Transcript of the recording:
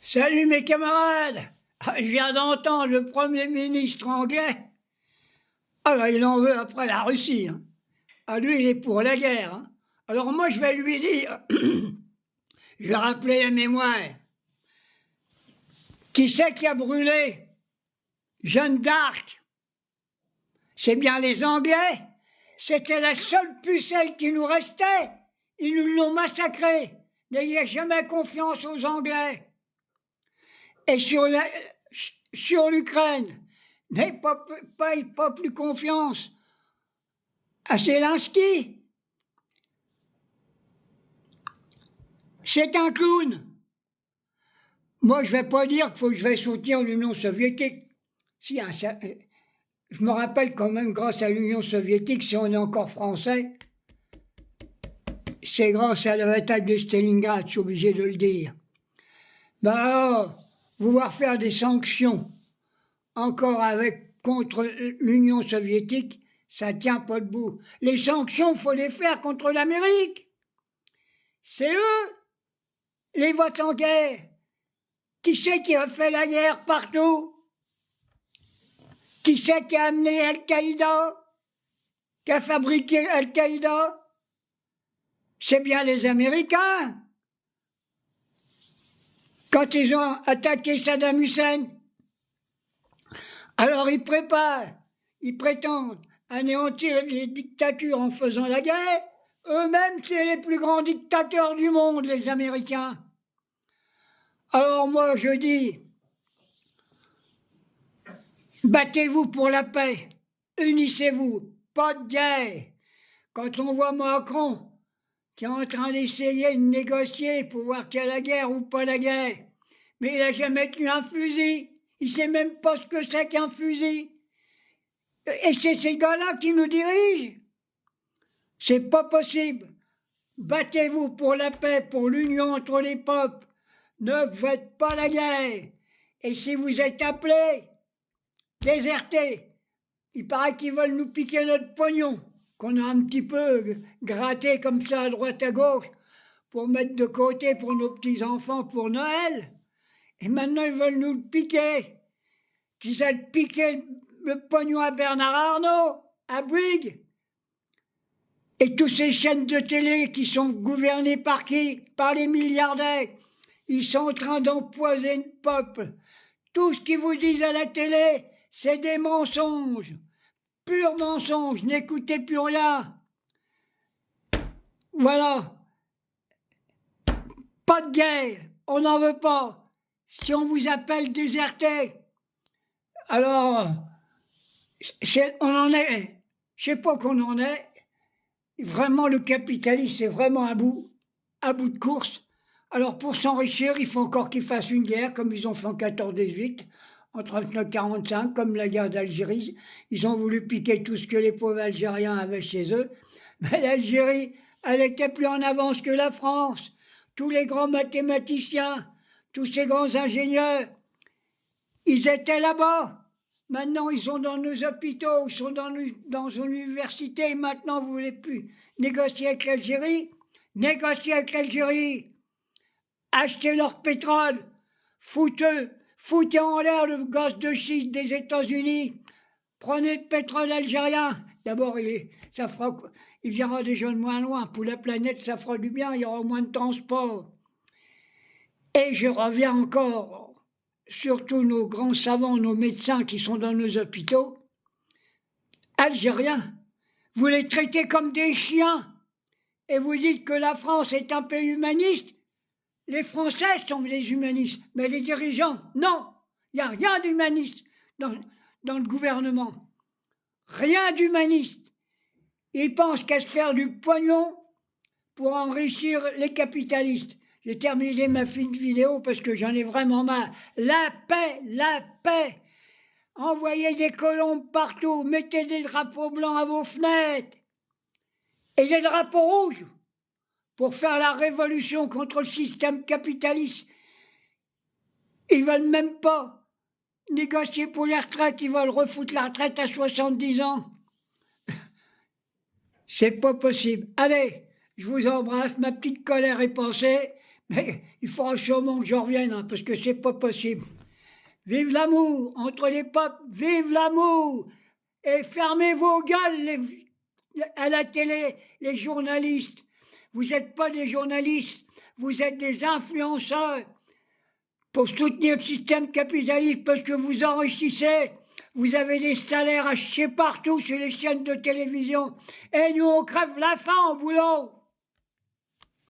Salut mes camarades! Je viens d'entendre le Premier ministre anglais. Alors il en veut après la Russie. Lui, il est pour la guerre. Alors moi, je vais lui dire, je vais rappeler la mémoire. Qui c'est qui a brûlé Jeanne d'Arc? C'est bien les Anglais. C'était la seule pucelle qui nous restait. Ils nous l'ont massacrée. N'ayez jamais confiance aux Anglais. Et sur l'Ukraine, n'ayez pas plus confiance à Zelensky. C'est un clown. Moi, je ne vais pas dire qu'il faut que je vais soutenir l'Union soviétique. Si, je me rappelle quand même, grâce à l'Union soviétique, si on est encore français, c'est grâce à la bataille de Stalingrad, je suis obligé de le dire. Ben alors, vouloir faire des sanctions encore contre l'Union soviétique, ça ne tient pas debout. Les sanctions, il faut les faire contre l'Amérique. C'est eux, les votes en guerre. Qui c'est qui a fait la guerre partout? Qui c'est qui a amené Al-Qaïda? Qui a fabriqué Al-Qaïda? C'est bien les Américains. Quand ils ont attaqué Saddam Hussein, alors ils prétendent anéantir les dictatures en faisant la guerre. Eux-mêmes, c'est les plus grands dictateurs du monde, les Américains. Alors moi, je dis, battez-vous pour la paix, unissez-vous, pas de guerre. Quand on voit Macron qui est en train d'essayer de négocier pour voir qu'il y a la guerre ou pas la guerre, mais il n'a jamais tenu un fusil, il ne sait même pas ce que c'est qu'un fusil. Et c'est ces gars-là qui nous dirigent. C'est pas possible. Battez-vous pour la paix, pour l'union entre les peuples. Ne faites pas la guerre. Et si vous êtes appelés, désertez. Il paraît qu'ils veulent nous piquer notre pognon, qu'on a un petit peu gratté comme ça à droite à gauche pour mettre de côté pour nos petits-enfants pour Noël. Et maintenant, ils veulent nous le piquer. Qu'ils aillent piquer le pognon à Bernard Arnault, à Bouygues. Et toutes ces chaînes de télé qui sont gouvernées par qui? Par les milliardaires. Ils sont en train d'empoisonner le peuple. Tout ce qu'ils vous disent à la télé, c'est des mensonges. Purs mensonges, n'écoutez plus rien. Voilà. Pas de guerre, on n'en veut pas. Si on vous appelle déserté, alors, on en est, je ne sais pas qu'on en est. Vraiment, le capitalisme, c'est vraiment à bout de course. Alors, pour s'enrichir, il faut encore qu'ils fassent une guerre, comme ils ont fait en 14-18, en 39-45, comme la guerre d'Algérie. Ils ont voulu piquer tout ce que les pauvres Algériens avaient chez eux. Mais l'Algérie, elle était plus en avance que la France. Tous les grands mathématiciens, tous ces grands ingénieurs, ils étaient là-bas. Maintenant, ils sont dans nos hôpitaux, ils sont dans nos universités. Maintenant, vous ne voulez plus négocier avec l'Algérie? Négocier avec l'Algérie. Achetez leur pétrole. Foutez en l'air le gaz de schiste des États-Unis. Prenez le pétrole algérien. D'abord, il viendra déjà de moins loin. Pour la planète, ça fera du bien, il y aura moins de transport. Et je reviens encore, surtout nos grands savants, nos médecins qui sont dans nos hôpitaux, algériens, vous les traitez comme des chiens et vous dites que la France est un pays humaniste. Les Français sont des humanistes, mais les dirigeants, non. Il n'y a rien d'humaniste dans le gouvernement. Rien d'humaniste. Ils pensent qu'à se faire du pognon pour enrichir les capitalistes. J'ai terminé ma vidéo parce que j'en ai vraiment marre. La paix, la paix. Envoyez des colombes partout, mettez des drapeaux blancs à vos fenêtres et des drapeaux rouges pour faire la révolution contre le système capitaliste. Ils ne veulent même pas négocier pour les retraites, ils veulent refoutre la retraite à 70 ans. C'est pas possible. Allez, je vous embrasse, ma petite colère est passée. Mais il faudra sûrement que j'en revienne, hein, parce que c'est pas possible. Vive l'amour entre les peuples, vive l'amour! Et fermez vos gueules à la télé, les journalistes. Vous n'êtes pas des journalistes, vous êtes des influenceurs pour soutenir le système capitaliste parce que vous enrichissez. Vous avez des salaires à chier partout sur les chaînes de télévision. Et nous, on crève la faim au boulot.